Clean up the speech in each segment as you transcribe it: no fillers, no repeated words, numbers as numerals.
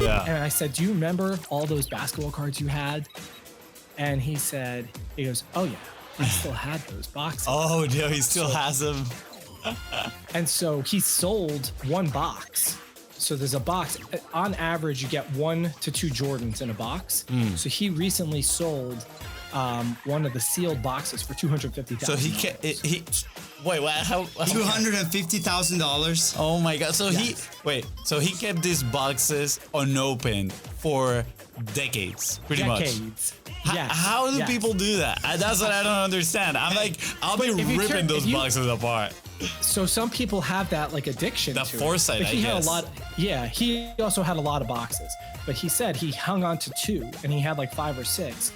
Yeah. And I said, do you remember all those basketball cards you had? And he goes, oh yeah, I still had those boxes. Oh, no, he still has them. And so he sold one box. So there's a box. On average, you get 1 to 2 Jordans in a box. So he recently sold one of the sealed boxes for $250,000. So wait, what? How $250,000? Oh my God! So Yes. he kept these boxes unopened for decades, pretty much. Decades. Yes. How do Yes. people do that? That's what I don't understand. I'm like, I'll be ripping those boxes apart. So some people have that like addiction. That to foresight, it. But he I had guess. a lot. Yeah, he also had a lot of boxes, but he said he hung on to 2, and he had like 5 or 6.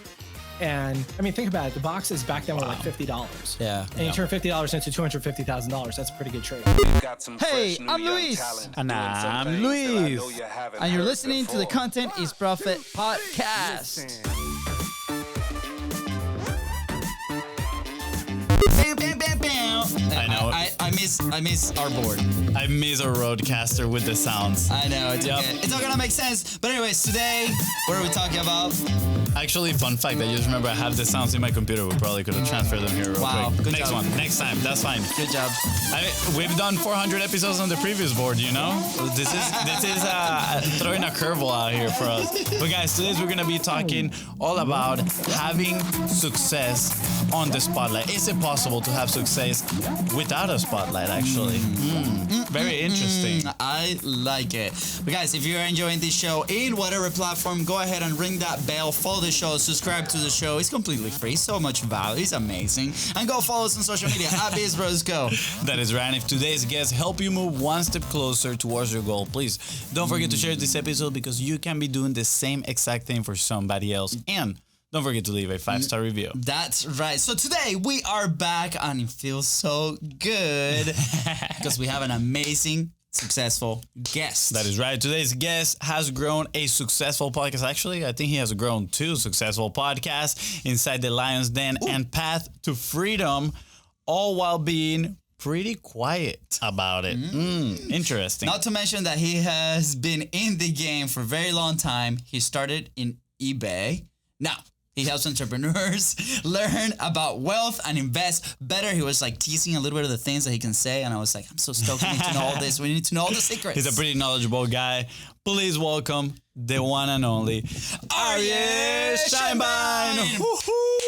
And I mean, think about it. The boxes back then were like $50. Yeah. And you turn $50 into $250,000. That's a pretty good trade. Hey, I'm Luis. And I'm Luis. And you're listening to the Content is Profit podcast. Bam, bam, bam, bam. I know. I miss our board. I miss a roadcaster with the sounds. I know. It's Yep. okay. It's not gonna make sense. But anyways, today, what are we talking about? Actually, fun fact, I just remember I have the sounds in my computer. We probably could have transferred them here real Wow, quick. good Next job. one. Next time. That's fine. Good job. We've done 400 episodes on the previous board, you know? This is throwing a curveball out here for us. But guys, today we're going to be talking all about having success on the spotlight. Is it possible to have success without a spotlight, actually? Very interesting. I like it. But guys, if you're enjoying this show in whatever platform, go ahead and ring that bell, follow the show, subscribe to the show. It's completely free. So much value. It's amazing. And go follow us on social media at BIZBROS Go. That is right. And if today's guests help you move one step closer towards your goal, please don't forget to share this episode because you can be doing the same exact thing for somebody else. And don't forget to leave a 5-star review. That's right. So today we are back and it feels so good because we have an amazing, successful guest. That is right. Today's guest has grown a successful podcast. Actually, I think he has grown 2 successful podcasts, Inside the Lion's Den and Path to Freedom, all while being pretty quiet about it. Interesting. Not to mention that he has been in the game for a very long time. He started in eBay. Now, he helps entrepreneurs learn about wealth and invest better. He was like teasing a little bit of the things that he can say. And I was like, I'm so stoked. We need to know all this. We need to know all the secrets. He's a pretty knowledgeable guy. Please welcome the one and only Aryeh Scheinbein.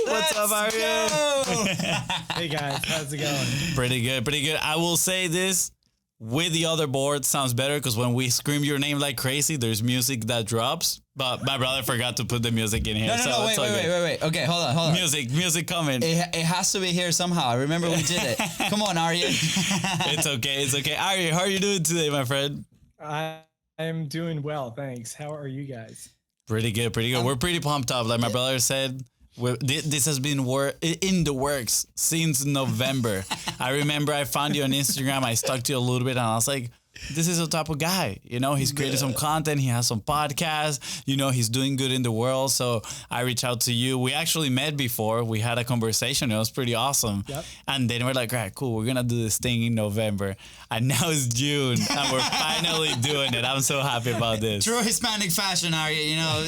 What's up, Aryeh? Hey guys, how's it going? Pretty good, pretty good. I will say this. With the other board sounds better because when we scream your name like crazy, there's music that drops. But my brother forgot to put the music in here. No, wait. Okay, hold on. Music coming. It has to be here somehow. I remember we did it. Come on, Aryeh. It's okay. Aryeh, how are you doing today, my friend? I'm doing well, thanks. How are you guys? Pretty good. We're pretty pumped up. Like my brother said, this has been in the works since November. I remember I found you on Instagram. I stalked you a little bit and I was like, this is a type of guy, you know, he's created some content. He has some podcasts, you know, he's doing good in the world. So I reached out to you. We actually met before. We had a conversation. It was pretty awesome. Yep. And then we're like, all right, cool. We're going to do this thing in November. And now it's June and we're finally doing it. I'm so happy about this. True Hispanic fashion, Aryeh. You know,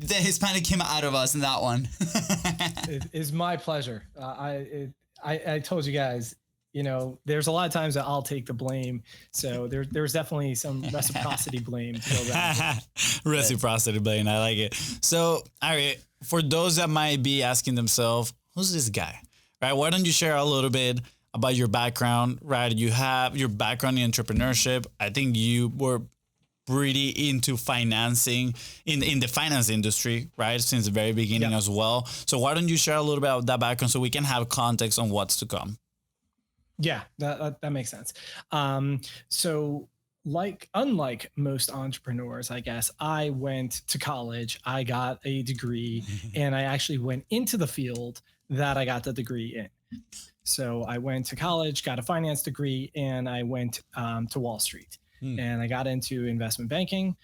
the Hispanic came out of us in that one. It is my pleasure. I told you guys, you know, there's a lot of times that I'll take the blame. So there's definitely some reciprocity blame to go around. Reciprocity blame. I like it. So, Aryeh, for those that might be asking themselves, who's this guy? Right? Why don't you share a little bit about your background, right? You have your background in entrepreneurship. I think you were pretty into financing in the finance industry, right? Since the very beginning as well. So why don't you share a little bit about that background so we can have context on what's to come? Yeah, that makes sense. So unlike most entrepreneurs, I guess, I went to college, I got a degree, and I actually went into the field that I got the degree in. So I went to college, got a finance degree, and I went to Wall Street. And I got into investment banking,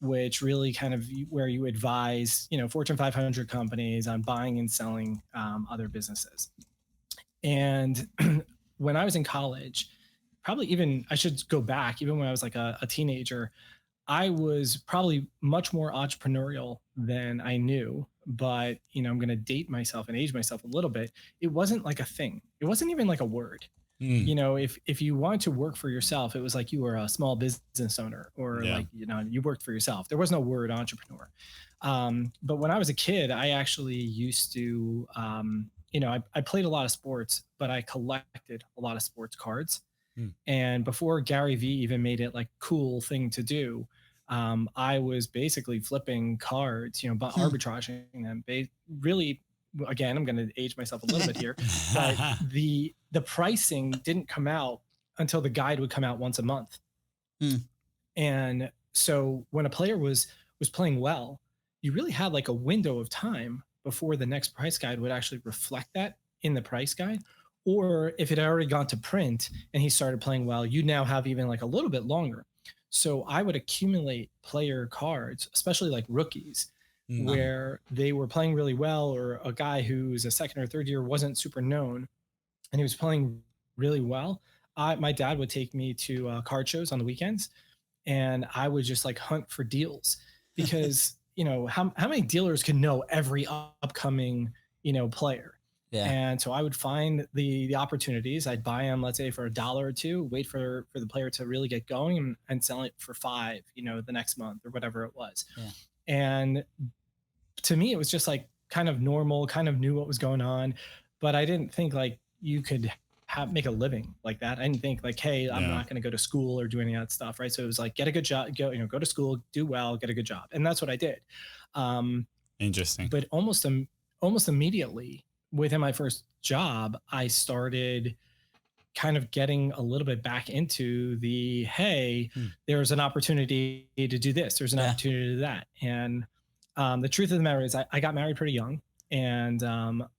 which really kind of where you advise, you know, Fortune 500 companies on buying and selling other businesses. And when I was in college, probably even, I should go back, even when I was like a teenager, I was probably much more entrepreneurial than I knew, but I'm going to date myself and age myself a little bit. It wasn't like a thing. It wasn't even like a word. If you wanted to work for yourself, it was like you were a small business owner, or like, you worked for yourself. There was no word entrepreneur. But when I was a kid, I actually used to, I played a lot of sports, but I collected a lot of sports cards. And before Gary Vee even made it like cool thing to do, I was basically flipping cards, but arbitraging them. Really, again, I'm going to age myself a little bit here, but the pricing didn't come out until the guide would come out once a month. And so when a player was playing well, you really had like a window of time before the next price guide would actually reflect that in the price guide. Or if it had already gone to print and he started playing well, you now have even like a little bit longer. So I would accumulate player cards, especially like rookies, where they were playing really well, or a guy who's a second or third year wasn't super known and he was playing really well. My dad would take me to card shows on the weekends, and I would just like hunt for deals, because how many dealers can know every upcoming player? Yeah. And so I would find the opportunities. I'd buy them, let's say, for $1 or $2, wait for the player to really get going, and sell it for $5, the next month or whatever it was. Yeah. And to me, it was just like kind of normal, kind of knew what was going on, but I didn't think like you could make a living like that. I didn't think like, hey, I'm not going to go to school or do any of that stuff. Right. So it was like, get a good job, go to school, do well, get a good job. And that's what I did. Interesting. But almost immediately within my first job, I started kind of getting a little bit back into the, hey, there's an opportunity to do this. There's an opportunity to do that. And the truth of the matter is I got married pretty young. And so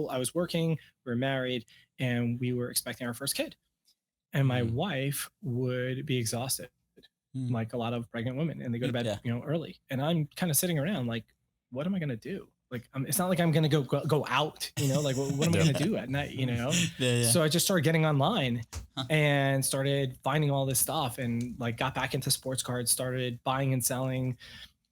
I was working, we were married, and we were expecting our first kid. And my wife would be exhausted, like a lot of pregnant women, and they go to bed, early. And I'm kind of sitting around like, what am I going to do? Like, it's not like I'm going to go out, like what am I going to do at night, So I just started getting online and started finding all this stuff, and like got back into sports cards, started buying and selling,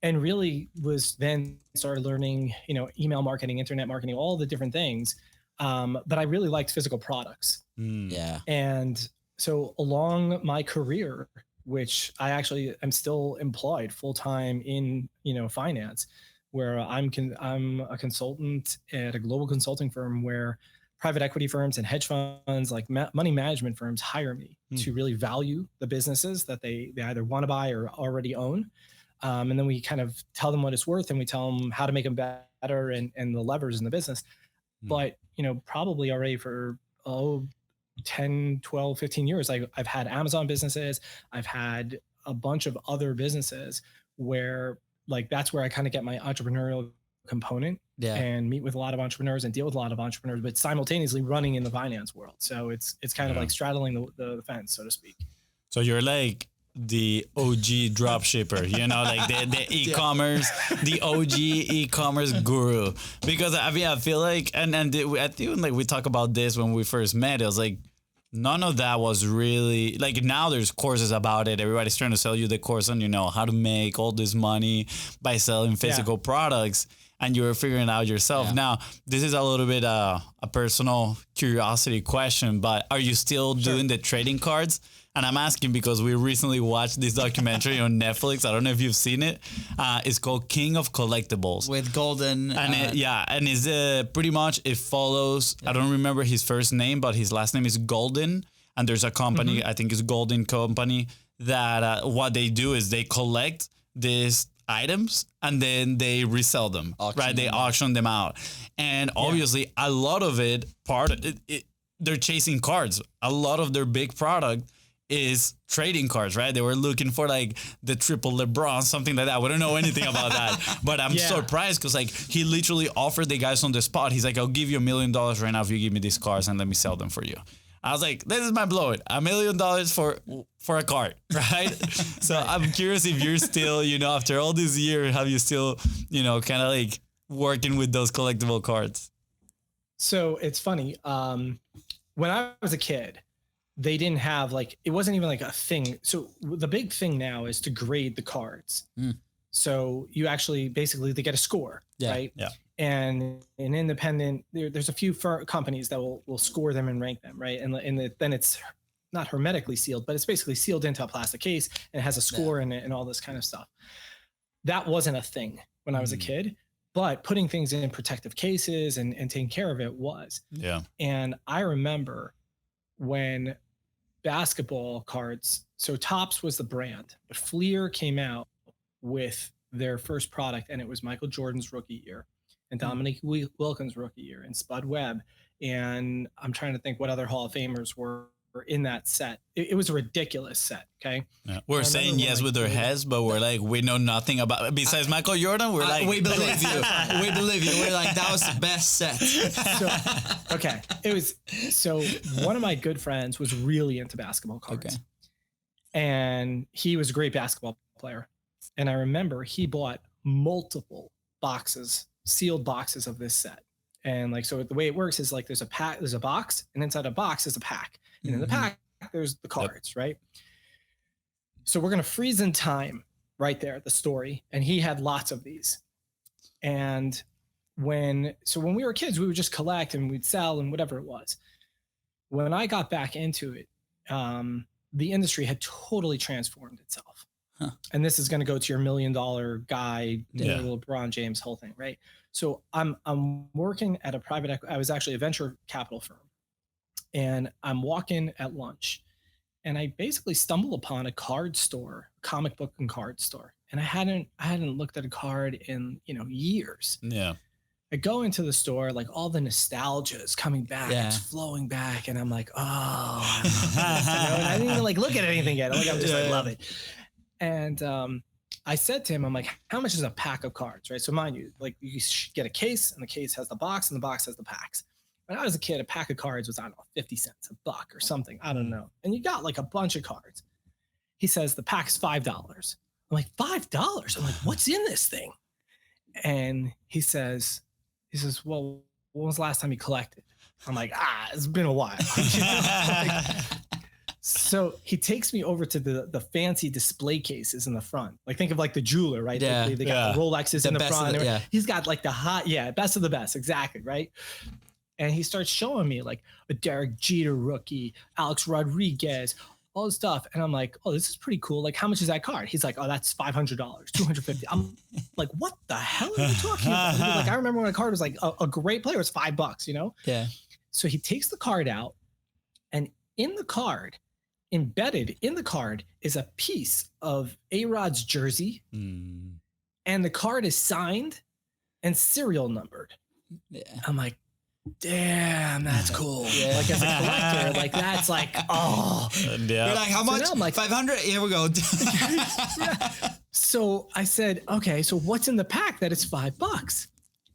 and really was then started learning, email marketing, internet marketing, all the different things. But I really liked physical products. Yeah. And so along my career, which I actually am still employed full-time in, finance, where I'm a consultant at a global consulting firm where private equity firms and hedge funds, like money management firms, hire me to really value the businesses that they either want to buy or already own. And then we kind of tell them what it's worth, and we tell them how to make them better and the levers in the business. But, probably already for 10, 12, 15 years, I've had Amazon businesses. I've had a bunch of other businesses where like, that's where I kind of get my entrepreneurial component and meet with a lot of entrepreneurs and deal with a lot of entrepreneurs, but simultaneously running in the finance world. So it's kind of like straddling the fence, so to speak. So you're like the OG drop shipper, like the e-commerce, the OG e-commerce guru. Because I feel like, and I think like we talk about this when we first met, it was like, none of that was really like, now there's courses about it. Everybody's trying to sell you the course on, how to make all this money by selling physical products, and you were figuring it out yourself. Now, this is a little bit a personal curiosity question, but are you still doing the trading cards? And I'm asking because we recently watched this documentary on Netflix. I don't know if you've seen it. It's called King of Collectibles. With Golden. And it's pretty much, it follows, I don't remember his first name, but his last name is Golden. And there's a company, I think it's Golden Company, that what they do is they collect these items and then they resell them, They auction them out. And obviously a lot of it, they're chasing cards. A lot of their big product is trading cards, right? They were looking for like the triple LeBron, something like that. We don't know anything about that, but I'm surprised because like he literally offered the guys on the spot. He's like, I'll give you $1 million right now if you give me these cards and let me sell them for you. I was like, this is my blow it. $1 million for a card, right? So I'm curious if you're still, after all these years, have you still, kind of like working with those collectible cards? So it's funny. When I was a kid, they didn't have like, it wasn't even like a thing. So the big thing now is to grade the cards. So you actually basically, they get a score, right? Yeah. And an independent, there's a few companies that will score them and rank them, right? And then it's not hermetically sealed, but it's basically sealed into a plastic case and it has a score in it and all this kind of stuff. That wasn't a thing when I was a kid, but putting things in protective cases and taking care of it was. Yeah. And I remember when basketball cards, so Topps was the brand, but Fleer came out with their first product, and it was Michael Jordan's rookie year and Dominique Wilkins' rookie year and Spud Webb. And I'm trying to think what other Hall of Famers were in that set. It was a ridiculous set. Okay. Yeah. We're saying yes with our heads, but we're like, we know nothing about, besides Michael Jordan. We're like, we believe you. We believe you. We're like, that was the best set. So, okay. It was, so one of my good friends was really into basketball cards. Okay. And he was a great basketball player. And I remember he bought multiple boxes, sealed boxes of this set. And like, so the way it works is like, there's a box, and inside a box is a pack. And in the pack, there's the cards, right? So we're going to freeze in time right there at the story. And he had lots of these. And when we were kids, we would just collect and we'd sell and whatever it was. When I got back into it, the industry had totally transformed itself. Huh. And this is going to go to your $1 million guy, LeBron James whole thing, right? So I'm working at a private equity. I was actually a venture capital firm, and I'm walking at lunch, and I basically stumble upon a card store, comic book and card store, and I hadn't looked at a card in years. Yeah. I go into the store, like all the nostalgia is coming back, it's flowing back, and I'm like, oh, and I didn't even like look at anything yet. Like I'm just like love it. And I said to him, I'm like, how much is a pack of cards, right? So mind you, like you get a case, and the case has the box, and the box has the packs. When I was a kid, a pack of cards was, I don't know, 50 cents, $1 or something. I don't know. And you got like a bunch of cards. He says the pack's $5. I'm like, $5? I'm like, what's in this thing? And he says, well, when was the last time you collected? I'm like, it's been a while. So he takes me over to the fancy display cases in the front. Like think of like the jeweler, right? Yeah. They got the Rolexes in the front. Yeah. He's got like the best of the best. Exactly. Right. And he starts showing me like a Derek Jeter rookie, Alex Rodriguez, all this stuff. And I'm like, oh, this is pretty cool. Like, how much is that card? He's like, oh, that's $500, $250. I'm like, what the hell are you talking about? Like, I remember when a card was like a great player, it's $5, Yeah. So he takes the card out, and in the card, embedded in the card, is a piece of A-Rod's jersey. And the card is signed and serial numbered. Yeah. I'm like, damn, that's cool. Like as a collector, like that's like, oh. Yeah. You're like, how much? I'm like, 500? Here we go. So I said, okay, so what's in the pack that is $5?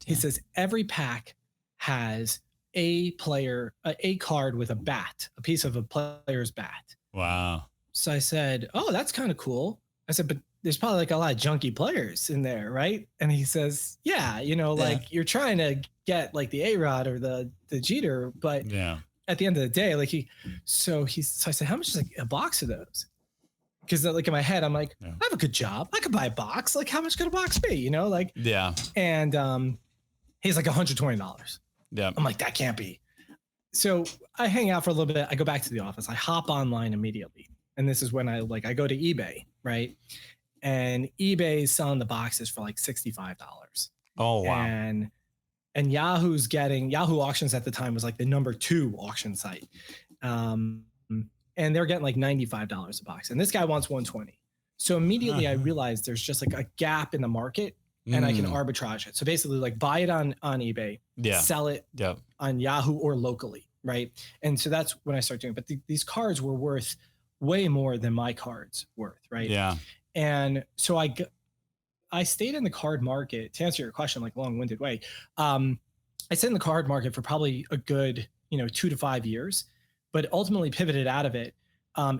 He says every pack has a card with a bat, a piece of a player's bat. Wow. So I said, oh, that's kind of cool. I said, but there's probably like a lot of junky players in there, right? And he says, yeah, like you're trying to get like the A-Rod or the Jeter, but at the end of the day, like so I said, how much is like a box of those? Because like in my head, I'm like, I have a good job. I could buy a box. Like how much could a box be? And he's like $120. Yeah. I'm like, that can't be. So I hang out for a little bit. I go back to the office. I hop online immediately. And this is when I go to eBay, right? And eBay is selling the boxes for like $65. Oh, wow. And Yahoo Auctions at the time was like the number 2 auction site. And they're getting like $95 a box. And this guy wants $120. So immediately I realized there's just like a gap in the market, and I can arbitrage it. So basically like buy it on eBay, sell it on Yahoo or locally, right? And so that's when I started doing it. But these cards were worth way more than my cards worth, right? Yeah. And so I stayed in the card market, to answer your question, like long-winded way. I stayed in the card market for probably a good, 2 to 5 years, but ultimately pivoted out of it,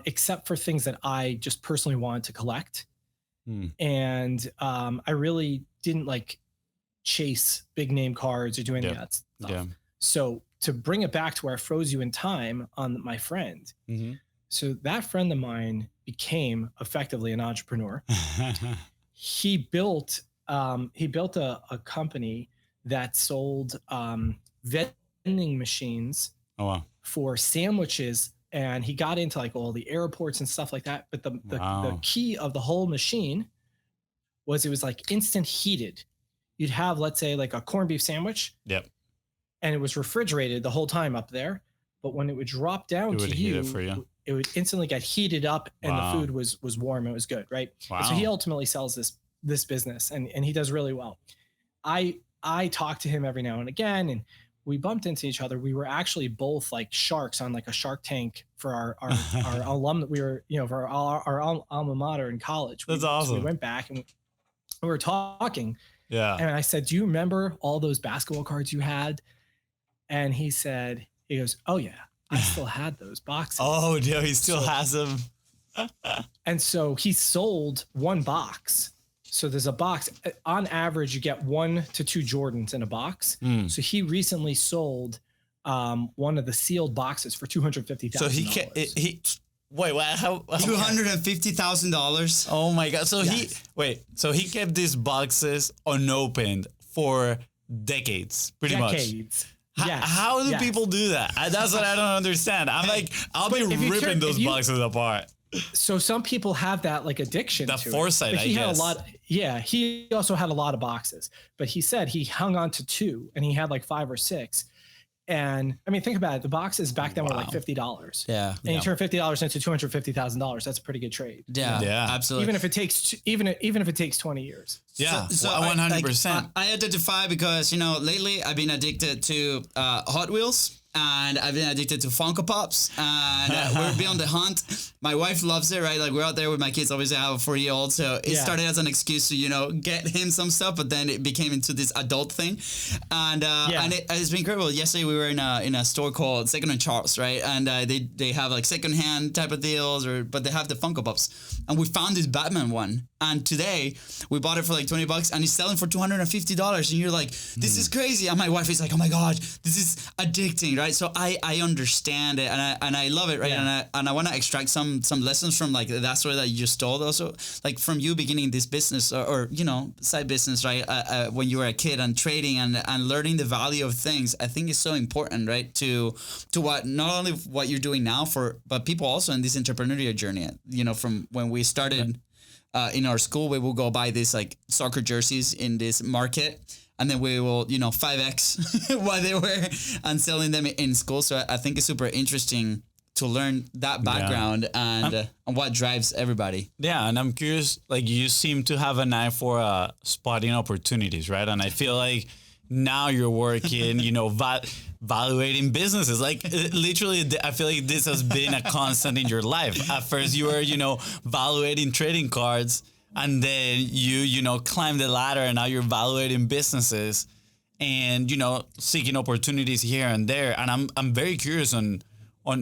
except for things that I just personally wanted to collect. And I really didn't like chase big name cards or do any of that stuff. Yeah. So to bring it back to where I froze you in time on my friend. Mm-hmm. So that friend of mine became effectively an entrepreneur. He built a company that sold vending machines Oh, wow. for sandwiches, and he got into like all the airports and stuff like that. But the key of the whole machine was it was like instant heated. You'd have, let's say, like a corned beef sandwich. Yep. And it was refrigerated the whole time up there. But when it would drop down to you, it would instantly get heated up, and the food was warm. It was good, right? Wow. And so he ultimately sells this business, and he does really well. I talk to him every now and again, and we bumped into each other. We were actually both like sharks on like a Shark Tank for our alum. We were, for our alma mater in college. That's awesome. So we went back and we were talking. Yeah. And I said, "Do you remember all those basketball cards you had?" And he goes, "Oh yeah, I still had those boxes." Oh, yeah, he still has them. And so he sold one box. So there's a box. On average, you get 1 to 2 Jordans in a box. So he recently sold one of the sealed boxes for $250,000. So he wait, what? How? $250,000. Oh my God! So Yes. So he kept these boxes unopened for decades, pretty much. Yes. How do people do that? That's what I don't understand. I'm like, I'll be ripping those boxes apart. So some people have that like addiction to foresight, it. But he I had guess. a lot. Yeah, he also had a lot of boxes, but he said he hung on to 2 and he had like 5 or 6. And I mean, think about it. The boxes back then were like $50. Yeah. And you turn $50 into $250,000. That's a pretty good trade. Yeah, absolutely. Even if it takes even if it takes 20 years. Yeah, So 100%. I identify because, lately I've been addicted to Hot Wheels. And I've been addicted to Funko Pops, and we're been on the hunt. My wife loves it, right? Like, we're out there with my kids. Obviously, I have a 4-year-old, so it started as an excuse to, get him some stuff, but then it became into this adult thing, and it's been incredible. Yesterday, we were in a store called Second and Charles, right? And they have like secondhand type of deals, but they have the Funko Pops, and we found this Batman one, and today we bought it for like $20, and it's selling for $250, and you're like, this is crazy, and my wife is like, oh my God, this is addicting, right? So I understand it, and I love it, right? Yeah. And I want to extract some lessons from like that story that you just told, also like from you beginning this business or side business, right? When you were a kid and trading and learning the value of things. I think it's so important, right? To what not only what you're doing now but people also in this entrepreneurial journey. From when we started in our school, we will go buy these like soccer jerseys in this market. And then we will, 5X what they were and selling them in school. So I think it's super interesting to learn that background and what drives everybody. Yeah, and I'm curious, like, you seem to have an eye for spotting opportunities, right? And I feel like now you're working, valuating businesses. Like, literally, I feel like this has been a constant in your life. At first, you were, valuating trading cards. And then you climb the ladder, and now you're evaluating businesses and, seeking opportunities here and there. And I'm very curious on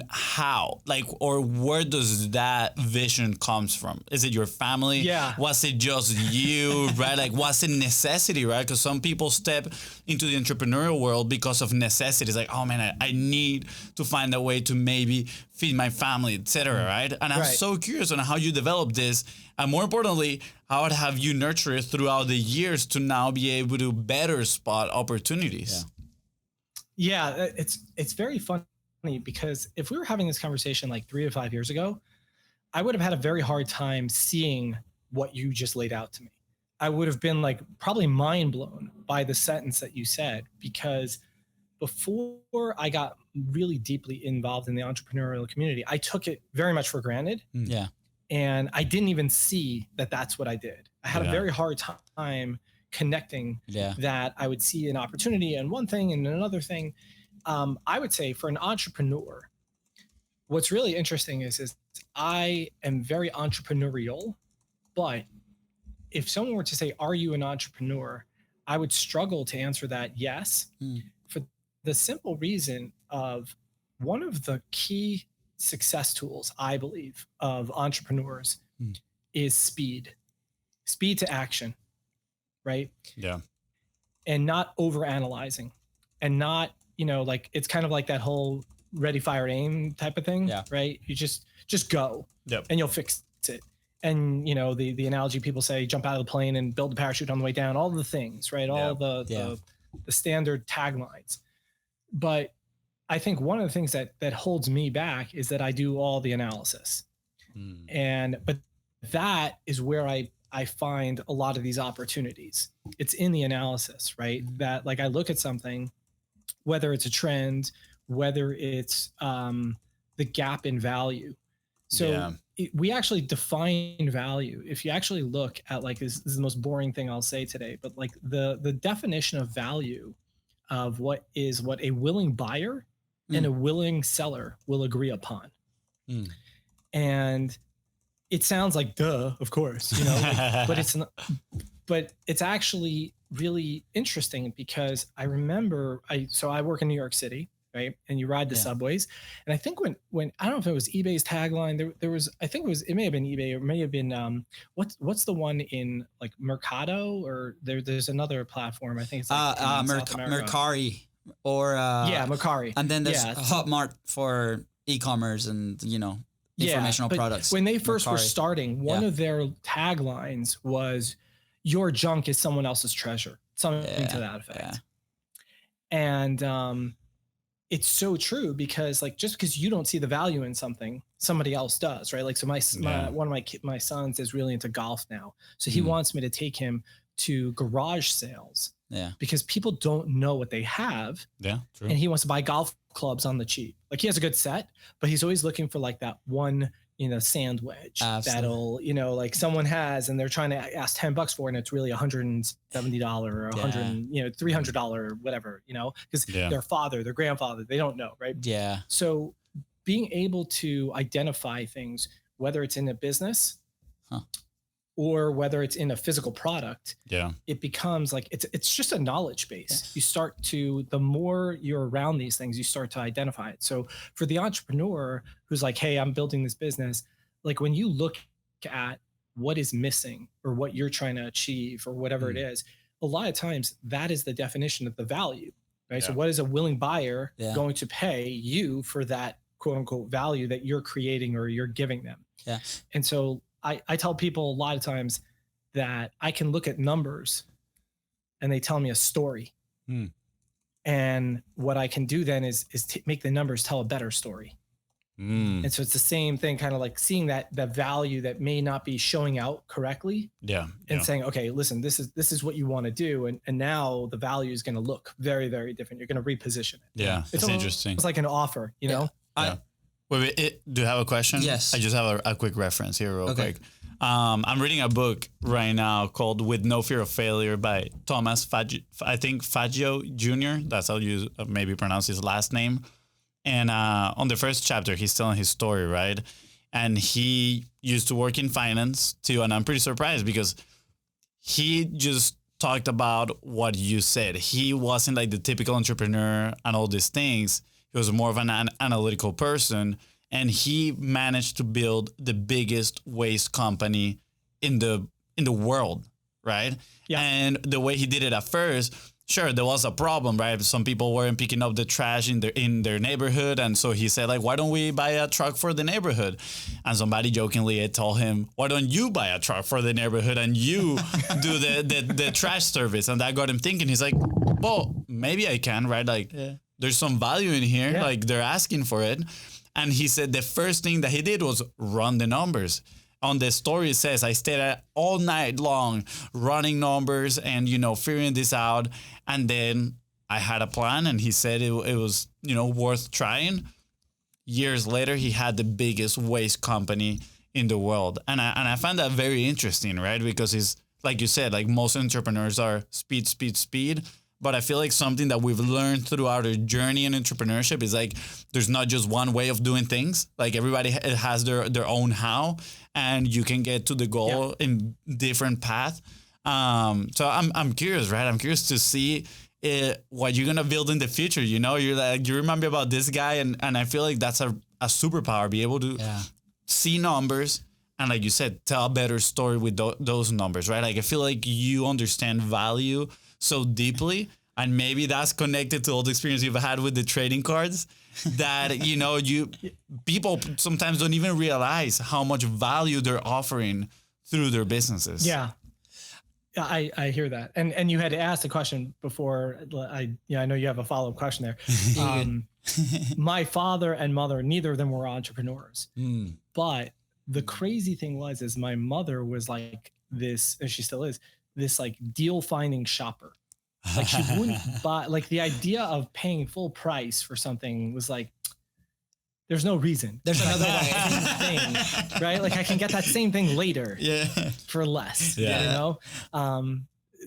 how, like, or where does that vision comes from? Is it your family? Yeah. Was it just you, right? Like, was it necessity, right? Because some people step into the entrepreneurial world because of necessity. It's like, oh man, I need to find a way to maybe feed my family, etc. Right? And I'm so curious on how you developed this. And more importantly, how have you nurtured it throughout the years to now be able to better spot opportunities? Yeah, it's very funny because if we were having this conversation like 3 to 5 years ago, I would have had a very hard time seeing what you just laid out to me. I would have been like probably mind blown by the sentence that you said, because before I got really deeply involved in the entrepreneurial community, I took it very much for granted. Yeah. And I didn't even see that that's what I did. I had a very hard time connecting that I would see an opportunity and one thing and another thing. I would say for an entrepreneur, what's really interesting is I am very entrepreneurial, but if someone were to say, are you an entrepreneur? I would struggle to answer that yes, for the simple reason of one of the key success tools, I believe, of entrepreneurs is speed to action, right? Yeah. And not over analyzing and not, like it's kind of like that whole ready, fire, aim type of thing, right? You just go and you'll fix it. And, the analogy people say, jump out of the plane and build the parachute on the way down, all the things, right? All the standard taglines. But I think one of the things that holds me back is that I do all the analysis. But that is where I find a lot of these opportunities. It's in the analysis, right? That like I look at something, whether it's a trend, whether it's the gap in value. So we actually define value. If you actually look at like, this is the most boring thing I'll say today, but like the definition of value of what a willing buyer and a willing seller will agree upon. And it sounds like, duh, of course, but it's not, but it's actually really interesting because I remember I work in New York City, right? And you ride the subways. And I think when I don't know if it was eBay's tagline, there was, I think it may have been eBay or it may have been, what's the one in like Mercado or there's another platform. I think it's like Mercari or Mercari. And then there's Hotmart for e-commerce and, informational products. When they first were starting, one of their taglines was, your junk is someone else's treasure, something to that effect. And it's so true because like, just because you don't see the value in something, somebody else does, right? Like, so one of my sons is really into golf now. So he wants me to take him to garage sales because people don't know what they have. Yeah, true. And he wants to buy golf clubs on the cheap. Like he has a good set, but he's always looking for like that one, sand wedge that'll, like someone has, and they're trying to ask $10 for it, and it's really $170 or $300 or whatever, because their father, their grandfather, they don't know, right? Yeah. So being able to identify things, whether it's in a business or whether it's in a physical product, it becomes like, it's just a knowledge base. You start to, the more you're around these things, you start to identify it. So for the entrepreneur who's like, hey, I'm building this business, like when you look at what is missing or what you're trying to achieve or whatever it is, a lot of times that is the definition of the value, right? So what is a willing buyer going to pay you for that quote unquote value that you're creating or you're giving them? Yeah. And so I tell people a lot of times that I can look at numbers and they tell me a story. And what I can do then is make the numbers tell a better story. And so it's the same thing, kind of like seeing that value that may not be showing out correctly. And saying, okay, listen, this is what you want to do. And now the value is going to look very, very different. You're going to reposition it. Yeah. It's interesting. It's like an offer, Wait, do you have a question? Yes. I just have a quick reference here real quick. I'm reading a book right now called With No Fear of Failure by Thomas Faggio Jr. That's how you maybe pronounce his last name. And on the first chapter, he's telling his story, right? And he used to work in finance too. And I'm pretty surprised because he just talked about what you said. He wasn't like the typical entrepreneur and all these things. He was more of an analytical person, and he managed to build the biggest waste company in the world, right? Yeah. And the way he did it at first, sure, there was a problem, right? Some people weren't picking up the trash in their neighborhood, and so he said, like, why don't we buy a truck for the neighborhood? And somebody jokingly had told him, why don't you buy a truck for the neighborhood and you do the trash service? And that got him thinking. He's like, well, maybe I can, right? Like, there's some value in here. Like, they're asking for it. And he said the first thing that he did was run the numbers. On the story, it says, I stayed all night long running numbers and, figuring this out. And then I had a plan, and he said it was, worth trying. Years later, he had the biggest waste company in the world. And I find that very interesting, right? Because it's, like you said, like most entrepreneurs are speed, speed, speed. But I feel like something that we've learned throughout our journey in entrepreneurship is like, there's not just one way of doing things. Like everybody has their own how, and you can get to the goal in different path. So I'm curious, right? I'm curious to see what you're going to build in the future. You're like, you remember about this guy. And I feel like that's a superpower, be able to see numbers. And like you said, tell a better story with those numbers, right? Like, I feel like you understand value so deeply. And maybe that's connected to all the experience you've had with the trading cards that, you know, people sometimes don't even realize how much value they're offering through their businesses. Yeah. I hear that. And you had asked a question before. I know you have a follow-up question there. My father and mother, neither of them were entrepreneurs. But the crazy thing is my mother was like this, and she still is, this like deal finding shopper. Like she wouldn't buy, like the idea of paying full price for something was like, there's no reason. There's another thing, right? Like I can get that same thing later for less, you know?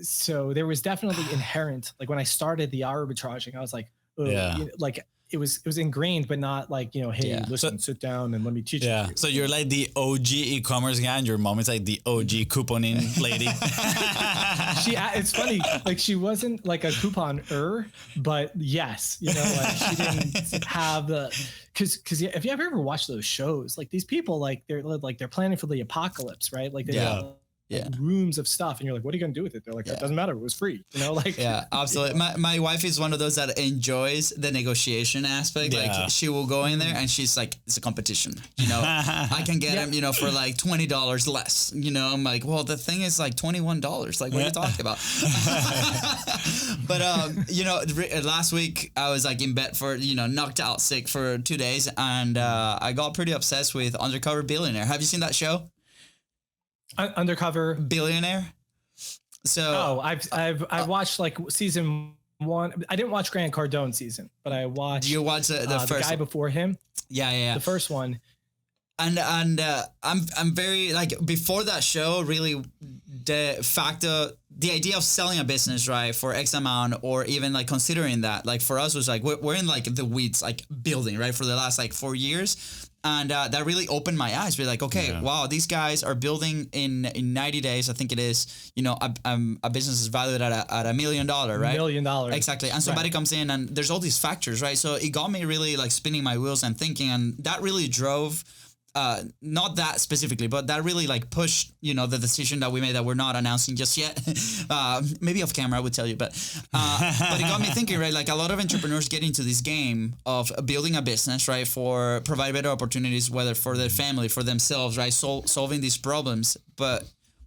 So there was definitely inherent, like when I started the arbitraging, I was like, you know, like it was ingrained, but not like, you know, hey, listen, sit down and let me teach you. So you're like the OG e-commerce guy and your mom is like the OG couponing lady. It's funny, like she wasn't like a couponer, but yes, you know, like she didn't have the, cause if you ever watched those shows, like these people, like they're planning for the apocalypse, right? Like they have rooms of stuff and you're like, what are you gonna do with it? They're like, it doesn't matter, it was free, you know, like. Yeah, absolutely. My wife is one of those that enjoys the negotiation aspect. Like she will go in there and she's like, it's a competition, you know. I can get them, you know, for like $20 less, you know. I'm like, well, the thing is like $21, like what are you talking about? But you know, last week I was like in bed for, you know, knocked out sick for 2 days, and I got pretty obsessed with Undercover Billionaire. Have you seen that show? Undercover Billionaire. So I've watched like season 1. I didn't watch Grant Cardone season, but I watched. You watched the first guy before him. Yeah. The first one. And I'm very like, before that show, really the idea of selling a business, right, for X amount, or even like considering that, like for us was like we're in like the weeds, like building, right, for the last like 4 years. And that really opened my eyes. We're like, okay, wow, these guys are building in 90 days, I think it is, you know, a business is valued at $1 million, right? $1 million. Exactly. And somebody comes in and there's all these factors, right? So it got me really like spinning my wheels and thinking, and that really drove, not that specifically, but that really like pushed, you know, the decision that we made that we're not announcing just yet. Maybe off camera I would tell you, but it got me thinking, right? Like a lot of entrepreneurs get into this game of building a business, right, for provide better opportunities, whether for their family, for themselves, right, solving these problems, but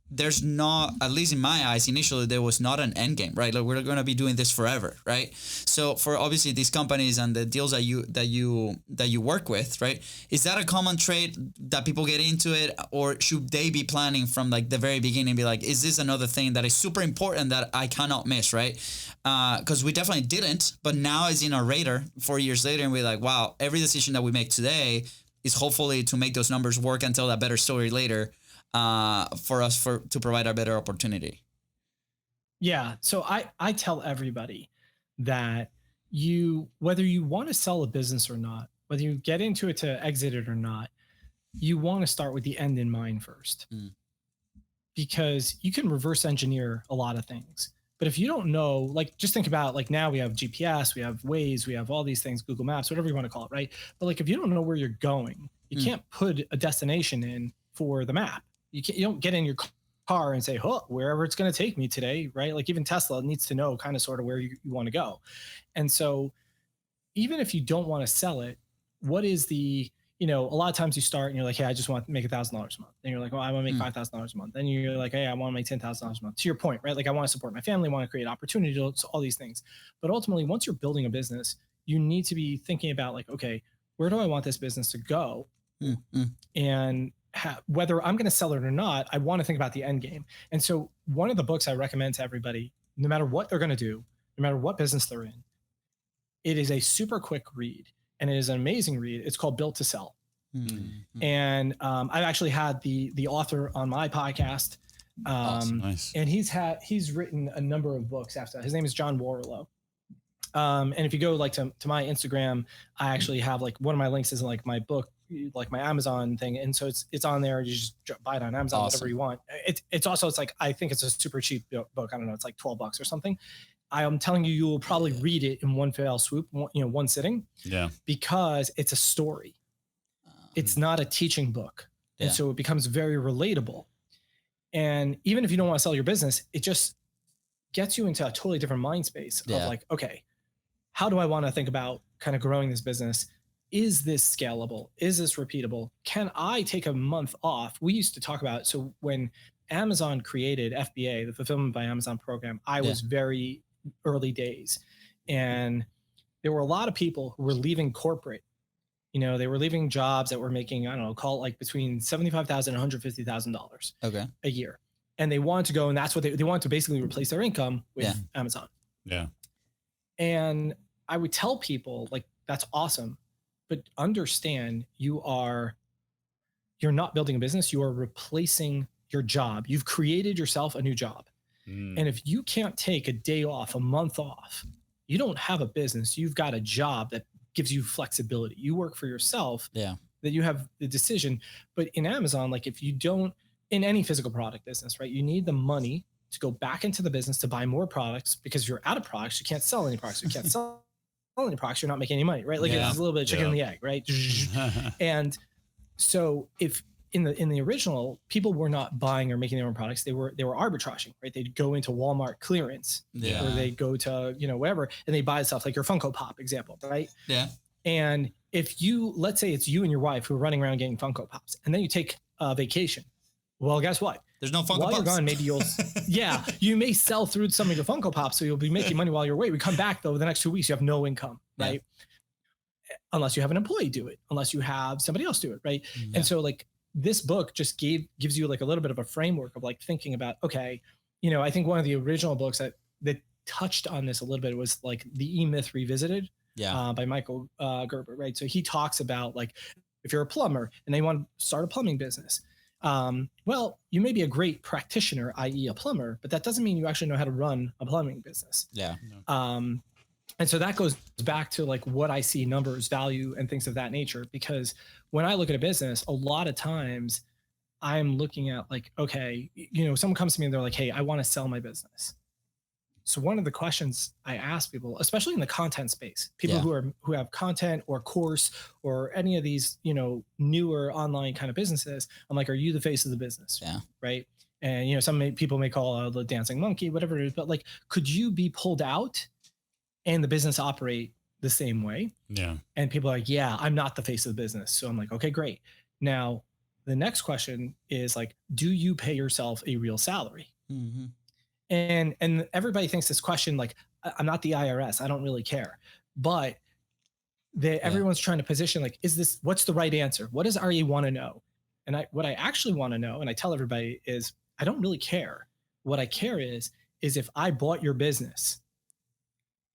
there's not, at least in my eyes, initially there was not an end game, right? Like we're going to be doing this forever, right? So for obviously these companies and the deals that you work with, right? Is that a common trait that people get into it, or should they be planning from like the very beginning, be like, is this another thing that is super important that I cannot miss, right? Because we definitely didn't, but now it's in our radar 4 years later, and we're like, wow, every decision that we make today is hopefully to make those numbers work and tell that better story later. For us to provide a better opportunity. Yeah. So I tell everybody that whether you want to sell a business or not, whether you get into it to exit it or not, you want to start with the end in mind first. Because you can reverse engineer a lot of things. But if you don't know, like just think about like now we have GPS, we have Waze, we have all these things, Google Maps, whatever you want to call it, right? But like if you don't know where you're going, you can't put a destination in for the map. You don't get in your car and say, oh, wherever it's going to take me today, right? Like even Tesla needs to know kind of sort of where you want to go. And so even if you don't want to sell it, what is the, you know, a lot of times you start and you're like, hey, I just want to make $1,000 a month. And you're like, well, I want to make $5,000 a month. Then you're like, hey, I want to make $10,000 a month. To your point, right? Like I want to support my family, want to create opportunity, all these things. But ultimately, once you're building a business, you need to be thinking about like, okay, where do I want this business to go? And whether I'm going to sell it or not, I want to think about the end game. And so one of the books I recommend to everybody, no matter what they're going to do, no matter what business they're in, it is a super quick read and it is an amazing read. It's called Built to Sell. And I've actually had the author on my podcast. Awesome. Nice. And he's written a number of books after that. His name is John Warrillow. And if you go like to my Instagram, I actually have like one of my links is like my book, like my Amazon thing. And so it's on there. You just buy it on Amazon, whatever you want. It's also, it's like, I think it's a super cheap book. I don't know. It's like $12 or something. I am telling you, you will probably read it in one fell swoop, one sitting. Yeah. Because it's a story. It's not a teaching book. And so it becomes very relatable. And even if you don't want to sell your business, it just gets you into a totally different mind space of Yeah. like, okay, how do I want to think about kind of growing this business? Is this scalable? Is this repeatable? Can I take a month off? We used to talk about, so when Amazon created FBA, the Fulfillment by Amazon program, I was very early days. And there were a lot of people who were leaving corporate. You know, they were leaving jobs that were making, I don't know, call it like between $75,000 and $150,000 a year. And they wanted to go, and that's what they wanted to basically replace their income with Amazon. Yeah. And I would tell people, like, that's awesome, but understand you're not building a business. You are replacing your job. You've created yourself a new job. And if you can't take a day off, a month off, you don't have a business. You've got a job that gives you flexibility. You work for yourself, that you have the decision. But in Amazon, like if you don't, in any physical product business, right, you need the money to go back into the business to buy more products, because you're out of products. You can't sell any products. You can't sell any products. You're not making any money, right? Like it's a little bit of chicken and the egg, right? And so if in the original, people were not buying or making their own products, they were arbitraging, right? They'd go into Walmart clearance, or they go to, you know, wherever, and they buy stuff like your Funko Pop example, right? Yeah. And if you, let's say it's you and your wife who are running around getting Funko Pops, and then you take a vacation, well, guess what? There's no Funko While Pops. you're gone, maybe you'll, you may sell through some of your Funko Pops, so you'll be making money while you're away. We come back though, the next 2 weeks, you have no income, right? Unless you have an employee do it, unless you have somebody else do it, right? And so like this book just gives you like a little bit of a framework of like thinking about, okay, you know, I think one of the original books that touched on this a little bit was like The E-Myth Revisited by Michael Gerber, right? So he talks about like, if you're a plumber and they want to start a plumbing business, well, you may be a great practitioner, i.e. a plumber, but that doesn't mean you actually know how to run a plumbing business. And so that goes back to like what I see, numbers, value, and things of that nature. Because when I look at a business, a lot of times I'm looking at like, okay, you know, someone comes to me and they're like, hey, I want to sell my business. So one of the questions I ask people, especially in the content space, people who have content or course or any of these, you know, newer online kind of businesses, I'm like, are you the face of the business? Right. And, you know, some people may call the dancing monkey, whatever it is, but like, could you be pulled out and the business operate the same way? And people are like, yeah, I'm not the face of the business. So I'm like, okay, great. Now, the next question is like, do you pay yourself a real salary? And everybody thinks this question, like, I'm not the IRS, I don't really care. But everyone's trying to position, like, what's the right answer? What does RE want to know? And what I actually want to know, and I tell everybody, is I don't really care. What I care is if I bought your business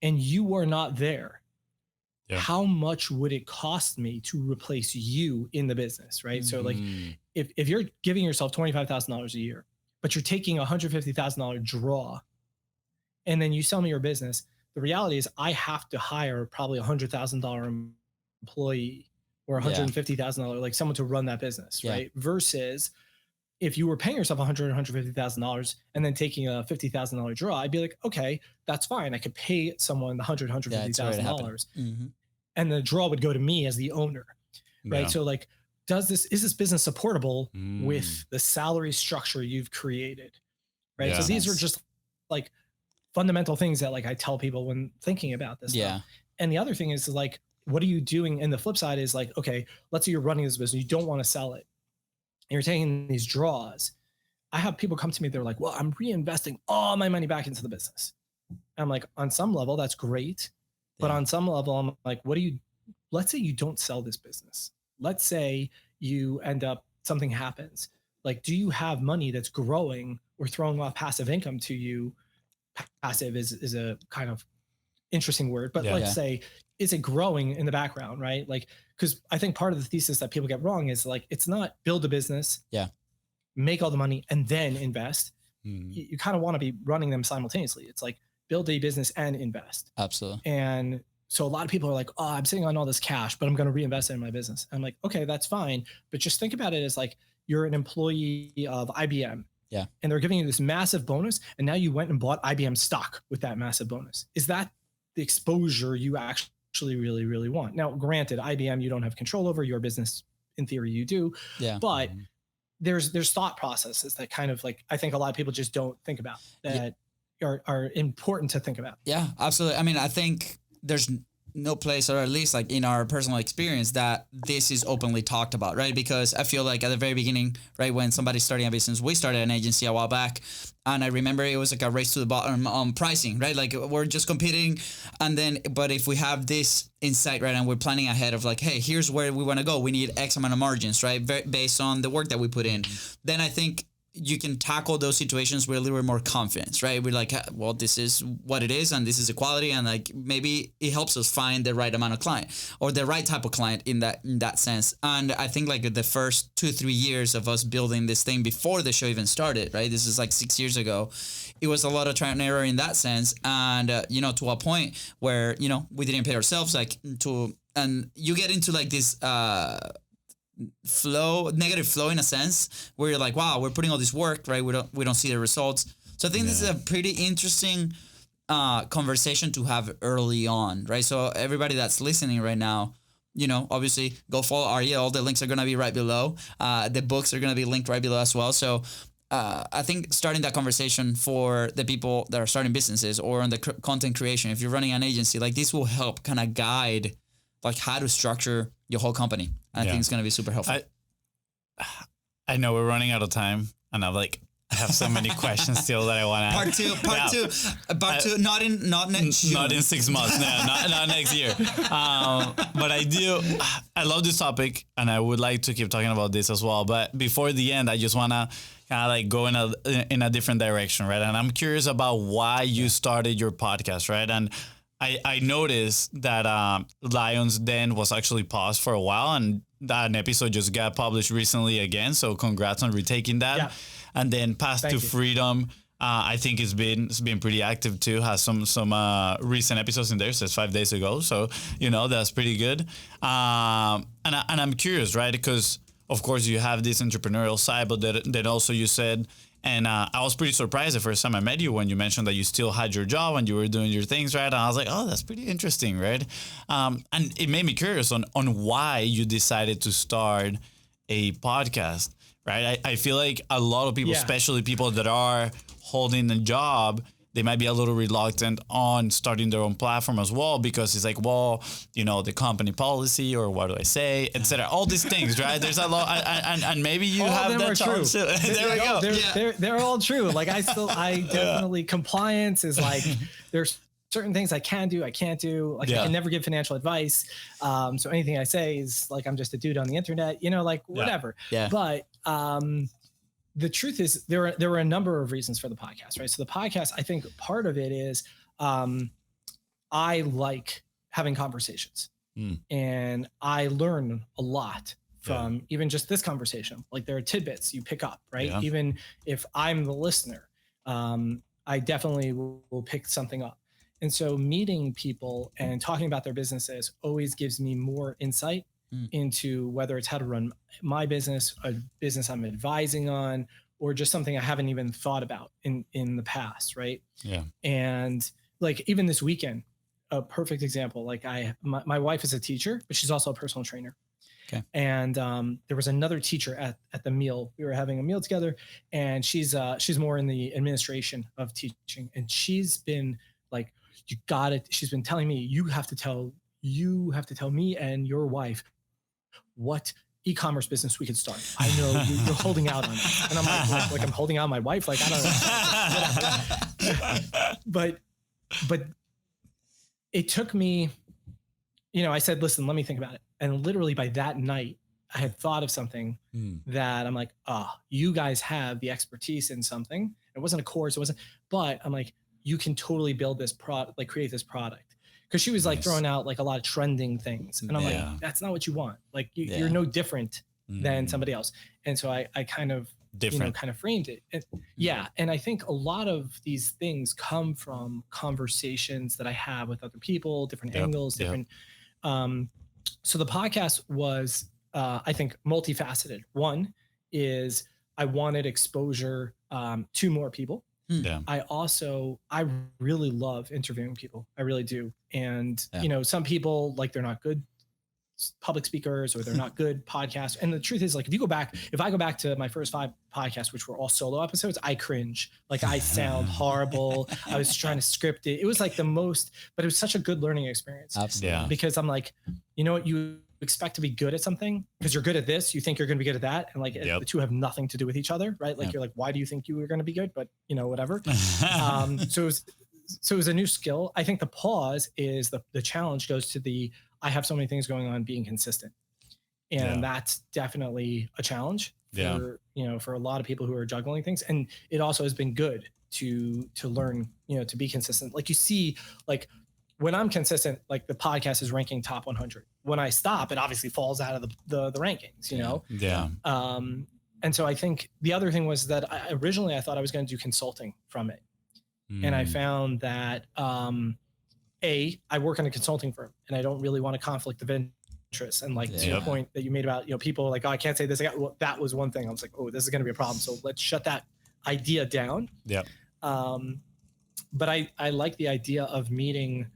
and you were not there, how much would it cost me to replace you in the business, right? So like, if you're giving yourself $25,000 a year, but you're taking a $150,000 draw, and then you sell me your business, the reality is I have to hire probably $100,000 employee or $150,000, like someone to run that business, right? Versus if you were paying yourself $150,000 and then taking a $50,000 draw, I'd be like, okay, that's fine. I could pay someone the $150,000, and the draw would go to me as the owner, right? So like, is this business supportable with the salary structure you've created, right? So these are just like fundamental things that like I tell people when thinking about this stuff. And the other thing is like, what are you doing? And the flip side is like, okay, let's say you're running this business, you don't want to sell it, and you're taking these draws. I have people come to me, they're like, well, I'm reinvesting all my money back into the business. And I'm like, on some level, that's great. But on some level, I'm like, let's say you don't sell this business. Let's say you end up, something happens. Like, do you have money that's growing or throwing off passive income to you? Passive is a kind of interesting word, but let's say, is it growing in the background, right? Like, because I think part of the thesis that people get wrong is like, it's not build a business, make all the money, and then invest. You kind of want to be running them simultaneously. It's like build a business and invest. Absolutely. And so a lot of people are like, oh, I'm sitting on all this cash, but I'm going to reinvest it in my business. I'm like, okay, that's fine. But just think about it as like, you're an employee of IBM. And they're giving you this massive bonus. And now you went and bought IBM stock with that massive bonus. Is that the exposure you actually really, really want? Now, granted, IBM, you don't have control over. Your business, in theory, you do. But there's thought processes that kind of like, I think a lot of people just don't think about that. are important to think about. Yeah, absolutely. I mean, I think there's no place, or at least like in our personal experience, that this is openly talked about, right? Because I feel like at the very beginning, right, when somebody's starting a business, we started an agency a while back, and I remember it was like a race to the bottom on pricing, right? Like we're just competing, and then, but if we have this insight, right, and we're planning ahead of like, hey, here's where we want to go, we need X amount of margins, right, based on the work that we put in, then I think you can tackle those situations with a little bit more confidence, right? We're like, well, this is what it is, and this is the quality, and like maybe it helps us find the right amount of client or the right type of client in that sense. And I think like the first 2-3 years of us building this thing before the show even started, right? This is like 6 years ago. It was a lot of trial and error in that sense, and to a point where we didn't pay ourselves, and you get into like this negative flow in a sense, where you're like, wow, we're putting all this work, right? We don't see the results. So I think this is a pretty interesting conversation to have early on, right? So everybody that's listening right now, obviously go follow Arya. All the links are going to be right below. The books are going to be linked right below as well. So I think starting that conversation for the people that are starting businesses or on the content creation, if you're running an agency, like this will help kind of guide like how to structure your whole company. I think it's going to be super helpful. I know we're running out of time, and I have so many questions still that I want to ask. Part two, not next June. Not in 6 months, no, not next year. But I love this topic, and I would like to keep talking about this as well. But before the end, I just want to kind of like go in a different direction, right? And I'm curious about why you started your podcast, right? And I noticed that Lion's Den was actually paused for a while, and that episode just got published recently again. So congrats on retaking that. Yeah. And then Path to Freedom, I think it's been pretty active too. Has some recent episodes in there. Says 5 days ago. So that's pretty good. And I'm curious, right? Because of course you have this entrepreneurial side, but then also you said. And I was pretty surprised the first time I met you when you mentioned that you still had your job and you were doing your things, right? And I was like, oh, that's pretty interesting, right? And it made me curious on why you decided to start a podcast, right? I feel like a lot of people, especially people that are holding a job, they might be a little reluctant on starting their own platform as well, because it's like, well, the company policy, or what do I say, etc. All these things, right? There's a lot, and maybe you have that challenge too. There we go. They're all true. Like I definitely compliance is like there's certain things I can do, I can't do. Like I can never give financial advice. So anything I say is like I'm just a dude on the internet, like whatever. Yeah. But the truth is there were a number of reasons for the podcast, right? So the podcast, I think part of it is I like having conversations and I learn a lot from even just this conversation. Like there are tidbits you pick up, right? Yeah. Even if I'm the listener, I definitely will pick something up. And so meeting people and talking about their businesses always gives me more insight into whether it's how to run my business, a business I'm advising on, or just something I haven't even thought about in the past, right? Yeah. And like even this weekend, a perfect example, like my wife is a teacher, but she's also a personal trainer. Okay. And there was another teacher at the meal. We were having a meal together, and she's more in the administration of teaching. And she's been like, she's been telling me, you have to tell me and your wife what e-commerce business we could start. I know you're holding out on it. And I'm like I'm holding out on my wife. Like, I don't know. But it took me, I said, listen, let me think about it. And literally by that night, I had thought of something that I'm like, you guys have the expertise in something. It wasn't a course. But I'm like, you can totally build this product, like create this product. Because she was like throwing out like a lot of trending things. And I'm like, that's not what you want. Like you're no different than somebody else. And so I kind of, kind of framed it. And I think a lot of these things come from conversations that I have with other people, different angles, different. So the podcast was, I think, multifaceted. One is I wanted exposure to more people. Yeah. I really love interviewing people. I really do. And, some people like they're not good public speakers or they're not good podcasts. And the truth is, like, if I go back to my first 5 podcasts, which were all solo episodes, I cringe. Like, I sound horrible. I was trying to script it. It was like but it was such a good learning experience. Absolutely. Yeah. Because I'm like, you know what, you expect to be good at something because you're good at this. You think you're going to be good at that. And like the two have nothing to do with each other, right? Like you're like, why do you think you were going to be good? But you know, whatever. So it was a new skill. I think the pause is the challenge goes to I have so many things going on, being consistent. And that's definitely a challenge for, you know, for a lot of people who are juggling things. And it also has been good to learn, you know, to be consistent. Like you see, like when I'm consistent, like the podcast is ranking top 100. When I stop, it obviously falls out of the rankings, you know? Yeah. And so I think the other thing was that originally I thought I was going to do consulting from it. And I found that, I work in a consulting firm and I don't really want a conflict of interest. And like to the point that you made about, you know, people like, oh, I can't say this. Well, that was one thing. I was like, oh, this is going to be a problem. So let's shut that idea down. Yeah. But I like the idea of meeting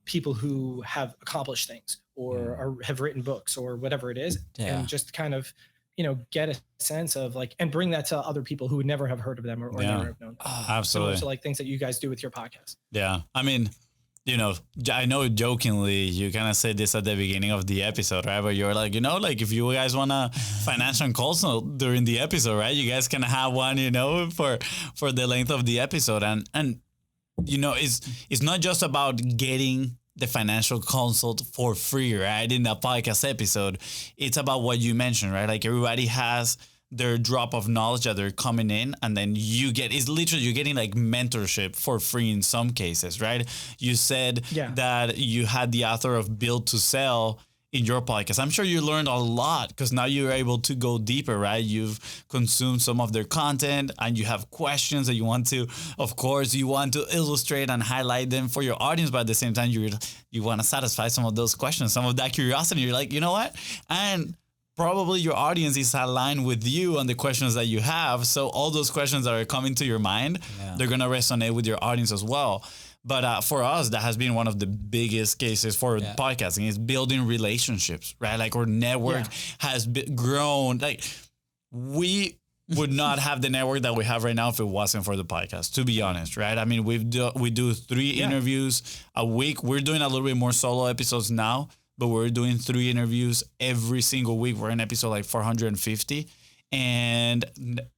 people who have accomplished things or have written books or whatever it is, and just kind of, you know, get a sense of like, and bring that to other people who would never have heard of them or never have known. Absolutely. So like things that you guys do with your podcast. Yeah. I mean, you know, I know jokingly you kind of said this at the beginning of the episode, right? But you're like, you know, like if you guys want a financial consult during the episode, right? You guys can have one, you know, for the length of the episode. And you know, it's not just about getting the financial consult for free, right? In the podcast episode, it's about what you mentioned, right? Like everybody has their drop of knowledge that they're coming in, and then you're getting like mentorship for free in some cases, right? You said that you had the author of Build to Sell in your podcast. I'm sure you learned a lot because now you're able to go deeper, right? You've consumed some of their content and you have questions that you want to, of course, you want to illustrate and highlight them for your audience, but at the same time, you want to satisfy some of those questions, some of that curiosity. You're like, you know what? And probably your audience is aligned with you on the questions that you have. So all those questions that are coming to your mind, they're going to resonate with your audience as well. But for us, that has been one of the biggest cases for podcasting is building relationships, right? Like our network has grown. Like we would not have the network that we have right now if it wasn't for the podcast, to be honest, right? I mean, we do 3 interviews a week. We're doing a little bit more solo episodes now, but we're doing 3 interviews every single week. We're in episode like 450. And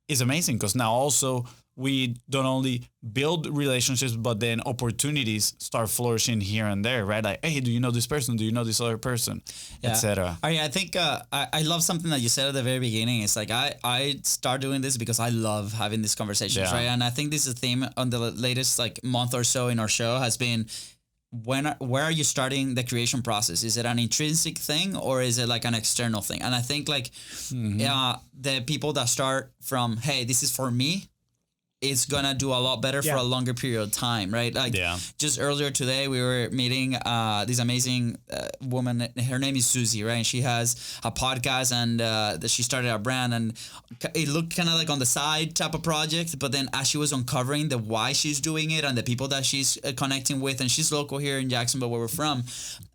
it's amazing because now also we don't only build relationships, but then opportunities start flourishing here and there, right? Like, hey, do you know this person? Do you know this other person? Etc. I think I love something that you said at the very beginning. It's like I start doing this because I love having these conversations, right? And I think this is a theme on the latest like month or so in our show has been where are you starting the creation process? Is it an intrinsic thing or is it like an external thing? And I think like the people that start from, hey, this is for me, it's gonna do a lot better for a longer period of time, right? Like just earlier today, we were meeting this amazing woman. Her name is Susie, right? And she has a podcast and she started a brand, and it looked kind of like on the side type of project. But then as she was uncovering the why she's doing it and the people that she's connecting with, and she's local here in Jacksonville, where we're from,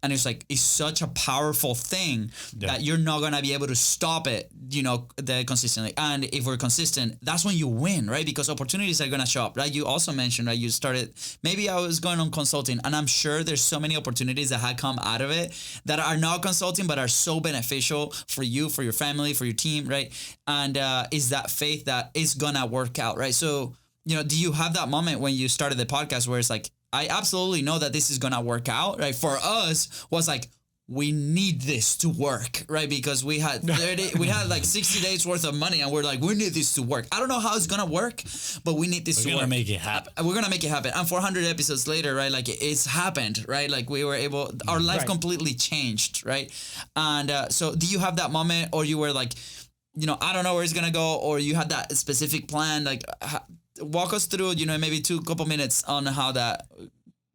and it's like it's such a powerful thing that you're not gonna be able to stop it, you know, consistently. And if we're consistent, that's when you win, right? Because opportunities are going to show up, right? You also mentioned, right, you started, maybe I was going on consulting, and I'm sure there's so many opportunities that had come out of it that are not consulting, but are so beneficial for you, for your family, for your team, right? And is that faith that it's going to work out, right? So, you know, do you have that moment when you started the podcast where it's like, I absolutely know that this is going to work out, right? For us was like, we need this to work, right? Because we had like 60 days worth of money and we're like, we need this to work. I don't know how it's going to work, but we need this to work. We're going to make it happen. We're going to make it happen. And 400 episodes later, right? Like it's happened, right? Like we were able, our life completely changed, right? And so do you have that moment or you were like, you know, I don't know where it's going to go, or you had that specific plan? Like walk us through, you know, maybe couple minutes on how that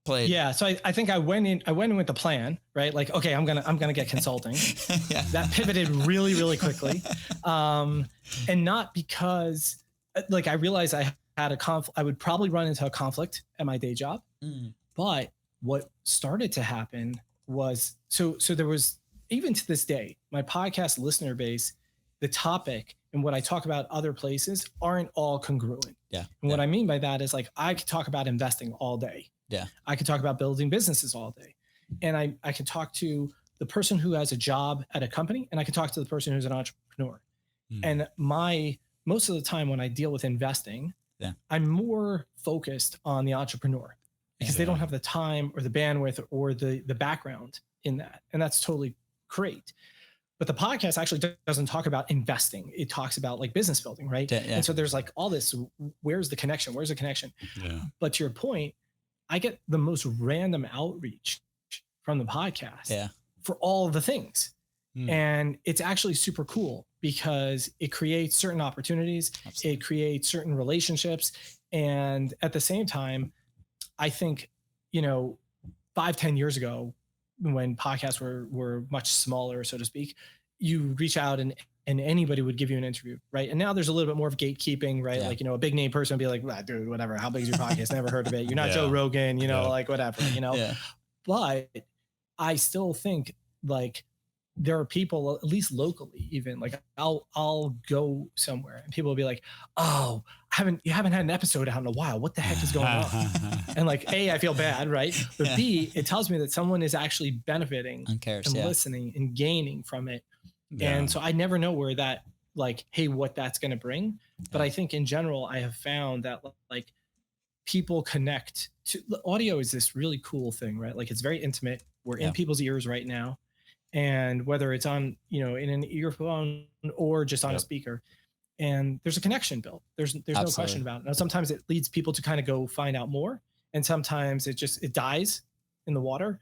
played. Yeah. So I think I went in with the plan, right? Like, okay, I'm going to get consulting. That pivoted really, really quickly. And not because like, I realized I had I would probably run into a conflict at my day job, but what started to happen was, so there was even to this day, my podcast listener base, the topic and what I talk about other places aren't all congruent. Yeah. And what I mean by that is like, I could talk about investing all day. Yeah. I could talk about building businesses all day. And I can talk to the person who has a job at a company, and I can talk to the person who's an entrepreneur. And most of the time when I deal with investing, I'm more focused on the entrepreneur because they don't have the time or the bandwidth or the background in that. And that's totally great. But the podcast actually doesn't talk about investing. It talks about like business building, right? Yeah. And so there's like all this, where's the connection? Where's the connection? Yeah. But to your point, I get the most random outreach from the podcast for all of the things. And it's actually super cool because it creates certain opportunities. Absolutely. It creates certain relationships. And at the same time, I think, 5-10 years ago, when podcasts were much smaller, so to speak, you reach out and anybody would give you an interview, right? And now there's a little bit more of gatekeeping, right? Like, a big name person would be like, ah, dude, whatever, how big is your podcast? Never heard of it. You're not Joe Rogan, like whatever, But I still think like there are people, at least locally, even like I'll go somewhere and people will be like, oh, you haven't had an episode out in a while. What the heck is going on? And like, A, I feel bad, right? But B, it tells me that someone is actually benefiting and listening and gaining from it. Yeah. And so I never know where that, like, hey, what that's going to bring. But I think in general, I have found that like people connect to audio is this really cool thing, right? Like it's very intimate. We're in people's ears right now. And whether it's on, in an earphone or just on a speaker, and there's a connection built. There's no question about it. Now, sometimes it leads people to kind of go find out more. And sometimes it dies in the water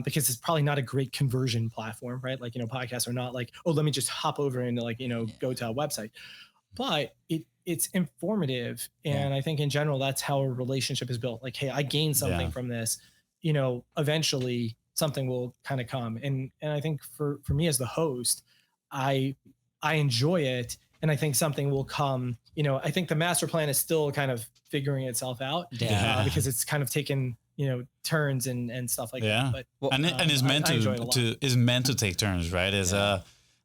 because it's probably not a great conversion platform, right? Like, podcasts are not like, oh, let me just hop over and like, go to a website, but it's informative. And I think in general, that's how a relationship is built. Like, hey, I gained something from this, eventually something will kind of come. And I think for me as the host, I enjoy it. And I think something will come, I think the master plan is still kind of figuring itself out because it's kind of taken, turns and stuff like that. But, and it's meant to take turns, right? As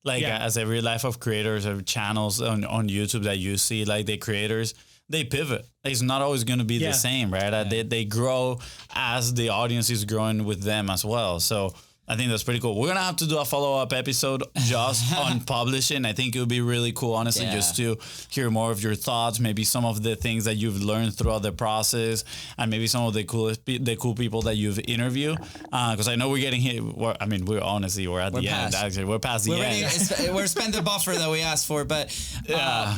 as every life of creators or channels on YouTube that you see, like the creators, they pivot. It's not always going to be the same, right? They grow as the audience is growing with them as well. So I think that's pretty cool. We're going to have to do a follow-up episode just on publishing. I think it would be really cool, honestly, just to hear more of your thoughts, maybe some of the things that you've learned throughout the process, and maybe some of the cool people that you've interviewed. Because I know we're getting hit. We're at the end. Actually, we're past the end. We're spent the buffer that we asked for, but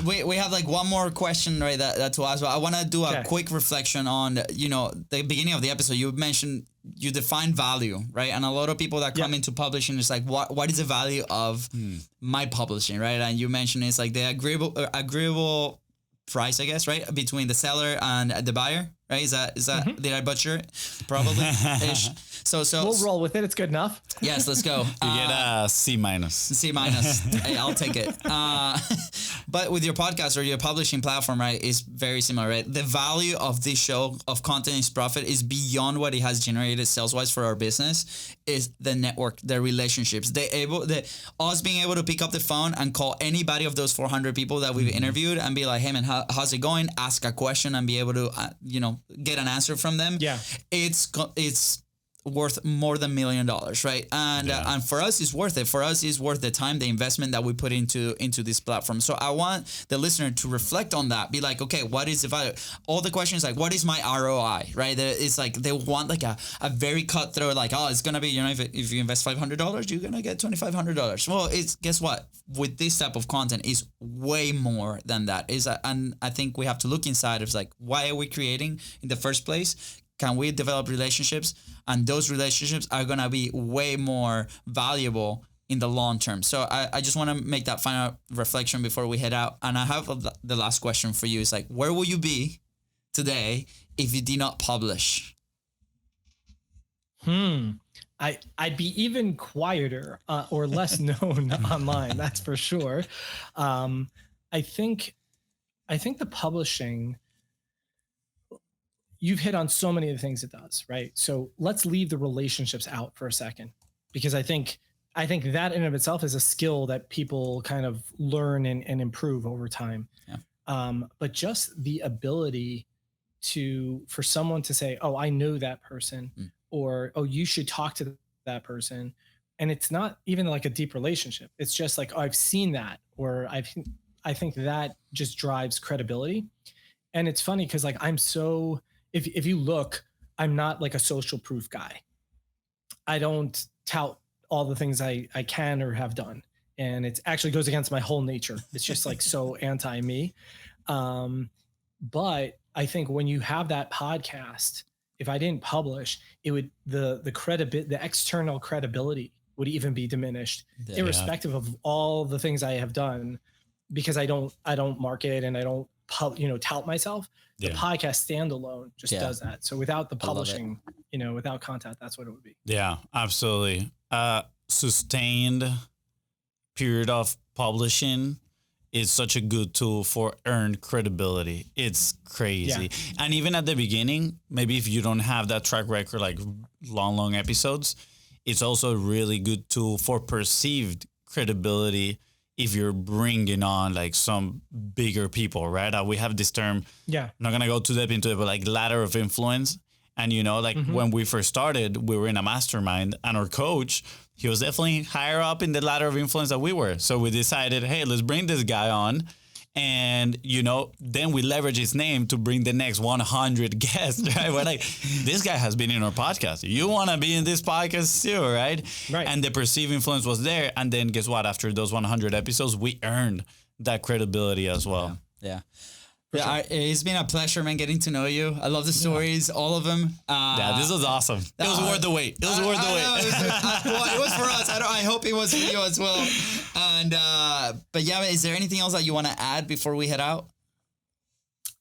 we have like one more question, right? That to ask. But I want to do a quick reflection on the beginning of the episode. You mentioned you define value, right? And a lot of people that come into publishing is like, what is the value of my publishing, right? And you mentioned it's like the agreeable price, I guess, right, between the seller and the buyer, right? Is that did I butcher it? Probably. Ish. So we'll roll with it. It's good enough. Yes, let's go. You get a C-. C-. Hey, I'll take it. But with your podcast or your publishing platform, right, is very similar, right? The value of this show of Content is Profit is beyond what it has generated sales-wise for our business. Is the network, the relationships, us being able to pick up the phone and call anybody of those 400 people that we've interviewed and be like, hey man, how's it going? Ask a question and be able to, get an answer from them. Yeah, it's worth more than $1 million, right? And for us, it's worth it. For us, it's worth the time, the investment that we put into this platform. So I want the listener to reflect on that. Be like, okay, what is the value? All the questions like, what is my ROI, right? It's like they want like a very cutthroat, like, oh, it's gonna be, if you invest $500, you're gonna get $2,500. Well, guess what? With this type of content, is way more than that. And I think we have to look inside of like, why are we creating in the first place? Can we develop relationships? And those relationships are going to be way more valuable in the long term. So I just want to make that final reflection before we head out. And I have the last question for you. Is like, where will you be today if you did not publish? I'd be even quieter or less known online. That's for sure. I think the publishing, you've hit on so many of the things it does, right? So let's leave the relationships out for a second, because I think I think that in and of itself is a skill that people kind of learn and improve over time. Yeah. But just the ability for someone to say, oh, I know that person, or, oh, you should talk to that person. And it's not even like a deep relationship. It's just like, oh, I've seen that, or I think that just drives credibility. And it's funny because like if you look, I'm not like a social proof guy. I don't tout all the things I can or have done. And it actually goes against my whole nature. It's just like so anti me. But I think when you have that podcast, if I didn't publish, it would the external credibility would even be diminished, irrespective of all the things I have done, because I don't market and I don't tout myself. The podcast standalone just does that. So without the publishing, without content, that's what it would be. Yeah, absolutely. Sustained period of publishing is such a good tool for earned credibility. It's crazy. Yeah. And even at the beginning, maybe if you don't have that track record, like long episodes, it's also a really good tool for perceived credibility if you're bringing on like some bigger people, right? We have this term, I'm not going to go too deep into it, but like ladder of influence. And, when we first started, we were in a mastermind, and our coach, he was definitely higher up in the ladder of influence that we were. So we decided, hey, let's bring this guy on. And, then we leverage his name to bring the next 100 guests, right? We're like, this guy has been in our podcast. You want to be in this podcast too, right? Right. And the perceived influence was there. And then guess what? After those 100 episodes, we earned that credibility as well. Yeah. It's been a pleasure, man, getting to know you. I love the stories, all of them. This was awesome. It was worth the wait. It was worth the wait. Well, it was for us. I hope it was for you as well. And but yeah, is there anything else that you want to add before we head out?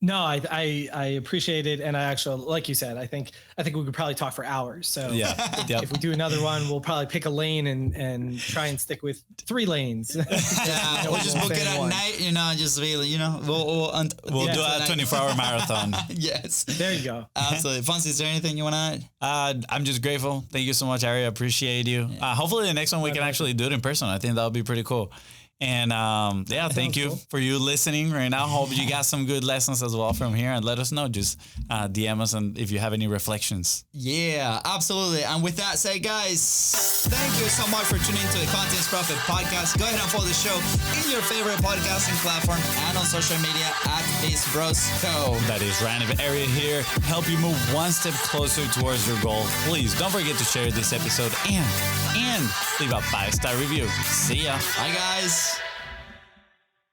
No, I appreciate it, and I actually, like you said, I think we could probably talk for hours. So if we do another one, we'll probably pick a lane and try and stick with 3 lanes. We'll just book it at night, just really, we'll do a 24-hour marathon. Yes, there you go. Absolutely, Fonzie. Is there anything you want to add? I'm just grateful. Thank you so much, Ari. I appreciate you. Hopefully, the next one we can actually do it in person. I think that would be pretty cool. And thank you for you listening right now. Hope you got some good lessons as well from here, and let us know. Just DM us and if you have any reflections. Yeah, absolutely. And with that said, guys, thank you so much for tuning into the Contents Profit Podcast. Go ahead and follow the show in your favorite podcasting platform and on social media at BIZBROS Co. That is Ryan of Area here. Help you move one step closer towards your goal. Please don't forget to share this episode and leave a 5-star review. See ya. Bye, guys.